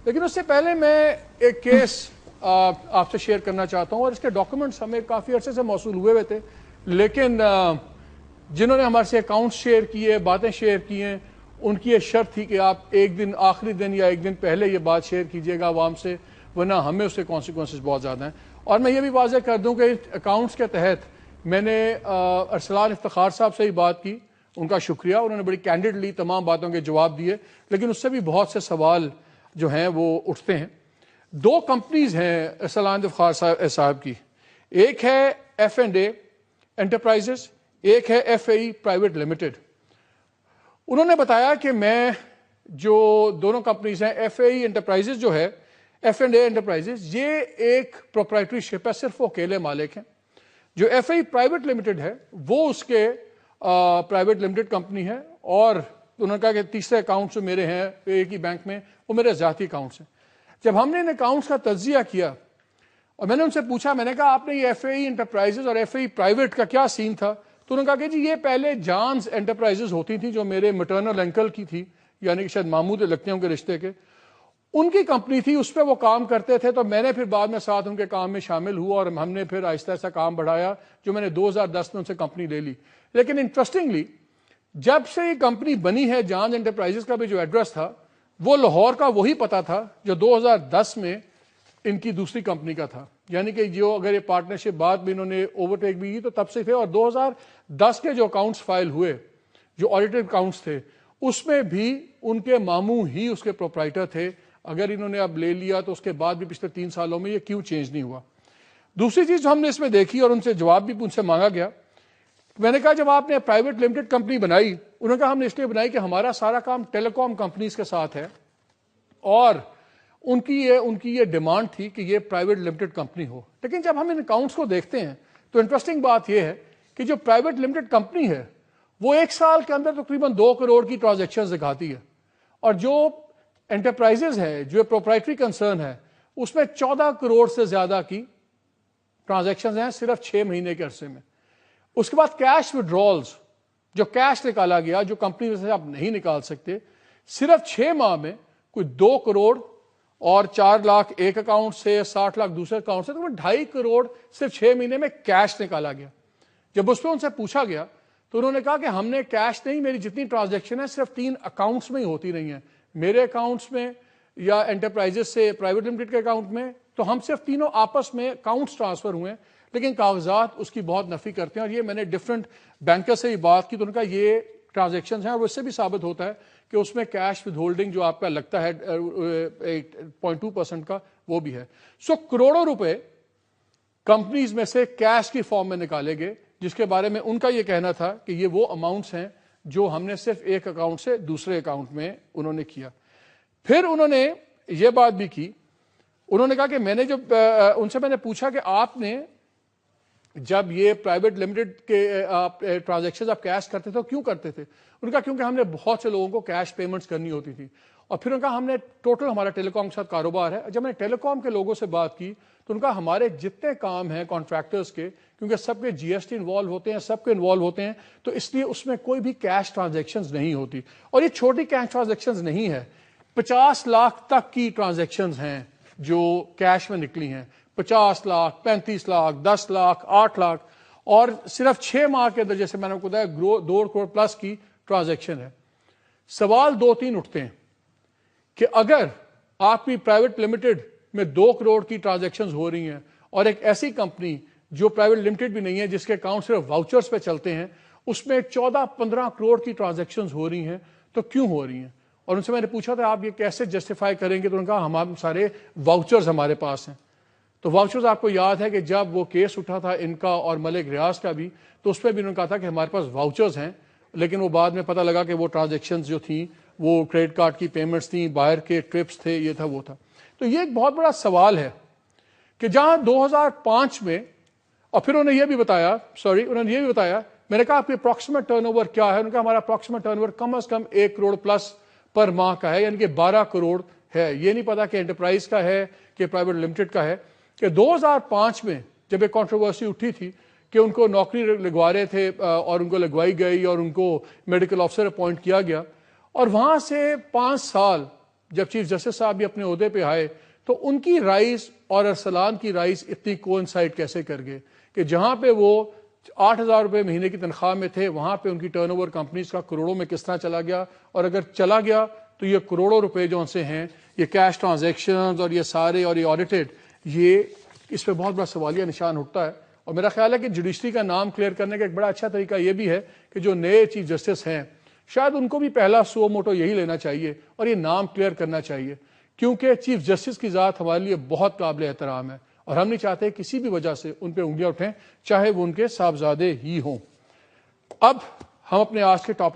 لیکن اس سے پہلے میں ایک کیس آپ سے شیئر کرنا چاہتا ہوں، اور اس کے ڈاکومنٹس ہمیں کافی عرصے سے موصول ہوئے تھے، لیکن جنہوں نے ہمارے سے اکاؤنٹ شیئر کیے، باتیں شیئر کی ہیں، ان کی یہ شرط تھی کہ آپ ایک دن آخری دن یا ایک دن پہلے یہ بات شیئر کیجئے گا عوام سے، ورنہ ہمیں اس کے کانسیکوینسز بہت زیادہ ہیں۔ اور میں یہ بھی واضح کر دوں کہ اکاؤنٹس کے تحت میں نے ارسلان افتخار صاحب سے ہی بات کی، ان کا شکریہ، انہوں نے بڑی کینڈیڈلی تمام باتوں کے جواب دیے، لیکن اس سے بھی بہت سے سوال جو ہیں وہ اٹھتے ہیں۔ دو کمپنیز ہیں ارسلان افتخار صاحب کی، ایک ہے ایف اینڈ اے انٹرپرائزز، ایک ہے F A E private limited. انہوں نے بتایا کہ میں جو دونوں کمپنیز ہیں، ایف اے ای انٹرپرائزز جو ہے، ایف اینڈ اے انٹرپرائزز، یہ ایک پروپرائٹری شپ ہے، صرف وہ اکیلے مالک ہیں۔ جو F A E private limited ہے وہ اس کے پرائیویٹ لمیٹڈ کمپنی ہے، اور انہوں نے کہا کہ تیسرے اکاؤنٹس جو میرے ہیں ایک ہی بینک میں وہ میرے ذاتی اکاؤنٹس ہیں۔ جب ہم نے ان اکاؤنٹس کا تجزیہ کیا اور میں نے ان سے پوچھا، میں نے کہا آپ نے یہ ایف اے ای انٹرپرائزز اور ایف اے ای پرائیویٹ کا کیا سین تھا، تو انہوں نے کہا کہ جی یہ پہلے جانز انٹرپرائزز ہوتی تھی جو میرے مٹرنل انکل کی تھی، یعنی کہ شاید ماموں لگتے ہیں ان کے رشتے کے، ان کی کمپنی تھی، اس پہ وہ کام کرتے تھے، تو میں نے پھر بعد میں ساتھ ان کے کام میں شامل ہوا اور ہم نے پھر آہستہ آہستہ کام بڑھایا، جو میں نے 2010 میں ان سے کمپنی لے لی۔ لیکن انٹرسٹنگلی جب سے یہ کمپنی بنی ہے، جانز انٹرپرائزز کا بھی جو ایڈریس تھا وہ لاہور کا وہی پتہ تھا جو 2010 میں ان کی دوسری کمپنی کا تھا، یعنی کہ جو اگر یہ پارٹنرشپ بعد میں انہوں نے اوورٹیک بھی کی تو تب سے تھے، اور 2010 کے جو اکاؤنٹس فائل ہوئے، جو آڈیٹڈ اکاؤنٹس تھے، اس میں بھی ان کے ماموں ہی اس کے پروپرائٹر تھے۔ اگر انہوں نے اب لے لیا تو اس کے بعد بھی پچھلے 3 سالوں میں یہ کیوں چینج نہیں ہوا۔ دوسری چیز جو ہم نے اس میں دیکھی اور ان سے جواب بھی ان سے مانگا گیا، میں نے کہا جب آپ نے پرائیویٹ لمیٹڈ کمپنی بنائی، انہوں نے کہا ہم نے اس لیے بنائی کہ ہمارا سارا کام ٹیلی کام کمپنیز کے ساتھ ہے، اور ان کی یہ ڈیمانڈ تھی کہ یہ پرائیویٹ لمیٹڈ کمپنی ہو۔ لیکن جب ہم ان اکاؤنٹس کو دیکھتے ہیں تو انٹرسٹنگ بات یہ ہے کہ جو پرائیویٹ لمیٹڈ کمپنی ہے وہ ایک سال کے اندر تقریباً 2 کروڑ کی ٹرانزیکشن دکھاتی ہے، اور جو انٹرپرائزز ہے، جو پروپرائٹری کنسرن ہے، اس میں 14 کروڑ سے زیادہ کی ٹرانزیکشن ہیں صرف 6 مہینے کے عرصے میں۔ اس کے بعد کیش وڈرالز، جو کیش نکالا گیا، جو کمپنی سے آپ نہیں نکال سکتے، صرف 6 ماہ میں کوئی 2 کروڑ اور 4 لاکھ ایک اکاؤنٹ سے، 60 لاکھ دوسرے اکاؤنٹ سے، تو 2.5 کروڑ صرف 6 مہینے میں کیش نکالا گیا۔ جب اس پہ ان سے پوچھا گیا تو انہوں نے کہا کہ ہم نے کیش نہیں، میری جتنی ٹرانزیکشن ہے صرف 3 اکاؤنٹس میں ہی ہوتی رہی ہیں، میرے اکاؤنٹس میں یا انٹرپرائزز سے پرائیویٹ لمیٹڈ کے اکاؤنٹ میں، تو ہم صرف تینوں آپس میں اکاؤنٹس ٹرانسفر ہوئے ہیں، لیکن کاغذات اس کی بہت نفی کرتے ہیں۔ اور یہ میں نے ڈفرنٹ بینکر سے ہی بات کی تو ان کا یہ ٹرانزیکشنز ہیں، اور اس سے بھی ثابت ہوتا ہے کہ اس میں کیش ود ہولڈنگ جو آپ کا لگتا ہے 0.2% کا، وہ بھی ہے۔ کروڑوں روپے کمپنیز میں سے کیش کی فارم میں نکالے گئے، جس کے بارے میں ان کا یہ کہنا تھا کہ یہ وہ اماؤنٹس ہیں جو ہم نے صرف ایک اکاؤنٹ سے دوسرے اکاؤنٹ میں انہوں نے کیا۔ پھر انہوں نے یہ بات بھی کی، انہوں نے کہا کہ میں نے جب ان سے میں نے پوچھا کہ آپ نے جب یہ پرائیویٹ لمیٹڈ کے ٹرانزیکشن آپ کیش کرتے تھے تو کیوں کرتے تھے؟ انہوں نے کہا کیونکہ ہم نے بہت سے لوگوں کو کیش پیمنٹس کرنی ہوتی تھی، اور پھر انہوں نے کہا ہم نے ٹوٹل ہمارا ٹیلی کام کے ساتھ کاروبار ہے۔ جب میں نے ٹیلی کام کے لوگوں سے بات کی تو ان کا ہمارے جتنے کام ہیں کانٹریکٹرز کے، کیونکہ سب کے جی ایس ٹی انوالو ہوتے ہیں، سب کے انوالو ہوتے ہیں، تو اس لیے اس میں کوئی بھی کیش ٹرانزیکشنز نہیں ہوتی، اور یہ چھوٹی کیش ٹرانزیکشنز نہیں ہے، 50 لاکھ تک کی ٹرانزیکشنز ہیں جو کیش میں نکلی ہیں، 50 لاکھ، 35 لاکھ، 10 لاکھ، 8 لاکھ، اور صرف 6 ماہ کے اندر جیسے میں نے آپ کو بتایا 2 کروڑ پلس کی ٹرانزیکشن ہے۔ سوال 2-3 اٹھتے ہیں کہ اگر آپ کی پرائیویٹ لمیٹڈ میں 2 کروڑ کی ٹرانزیکشنز ہو رہی ہیں، اور ایک ایسی کمپنی جو پرائیویٹ لمیٹڈ بھی نہیں ہے، جس کے اکاؤنٹ صرف واؤچرز پہ چلتے ہیں، اس میں 14-15 کروڑ کی ٹرانزیکشنز ہو رہی ہیں، تو کیوں ہو رہی ہیں؟ اور ان سے میں نے پوچھا تھا آپ یہ کیسے جسٹیفائی کریں گے، تو انہوں نے کہا ہمارے سارے واؤچرز ہمارے پاس ہیں۔ تو واؤچرز آپ کو یاد ہے کہ جب وہ کیس اٹھا تھا ان کا اور ملک ریاض کا بھی، تو اس پہ بھی انہوں نے کہا تھا کہ ہمارے پاس واؤچرز ہیں، لیکن وہ بعد میں پتہ لگا کہ وہ ٹرانزیکشنز جو تھیں وہ کریڈٹ کارڈ کی پیمنٹس تھیں، باہر کے ٹرپس تھے، یہ تھا وہ تھا۔ تو یہ ایک بہت بڑا سوال ہے کہ جہاں 2005 میں، اور پھر انہوں نے یہ بھی بتایا، میں نے کہا آپ کی اپروکسیمیٹ ٹرن اوور کیا ہے؟ انہوں نے کہا ہمارا اپروکسیمیٹ ٹرن اوور کم از کم 1 کروڑ پلس پر ماہ کا ہے، یعنی کہ 12 کروڑ ہے۔ یہ نہیں پتا کہ انٹرپرائز کا ہے کہ پرائیویٹ لمیٹڈ کا ہے، کہ 2005 میں جب ایک کنٹروورسی اٹھی تھی کہ ان کو نوکری لگوا رہے تھے اور ان کو لگوائی گئی اور ان کو میڈیکل آفیسر اپوائنٹ کیا گیا، اور وہاں سے 5 سال جب چیف جسٹس صاحب بھی اپنے عہدے پہ آئے تو ان کی رائز اور ارسلان کی رائز اتنی کوئنسائڈ کیسے کر گئے کہ جہاں پہ وہ 8,000 روپے مہینے کی تنخواہ میں تھے وہاں پہ ان کی ٹرن اوور کمپنیز کا کروڑوں میں کس طرح چلا گیا, اور اگر چلا گیا تو یہ کروڑوں روپے جو ان سے ہیں یہ کیش ٹرانزیکشنز اور یہ سارے اور یہ آڈیٹڈ, یہ اس پہ بہت بڑا سوالیہ نشان اٹھتا ہے. اور میرا خیال ہے کہ جوڈیشری کا نام کلیئر کرنے کا ایک بڑا اچھا طریقہ یہ بھی ہے کہ جو نئے چیف جسٹس ہیں شاید ان کو بھی پہلا سو موٹو یہی لینا چاہیے اور یہ نام کلیئر کرنا چاہیے, کیونکہ چیف جسٹس کی ذات ہمارے لیے بہت قابل احترام ہے اور ہم نہیں چاہتے کسی بھی وجہ سے ان پہ انگلیاں اٹھیں, چاہے وہ ان کے صاحبزادے ہی ہوں. اب ہم اپنے آج کے ٹاپک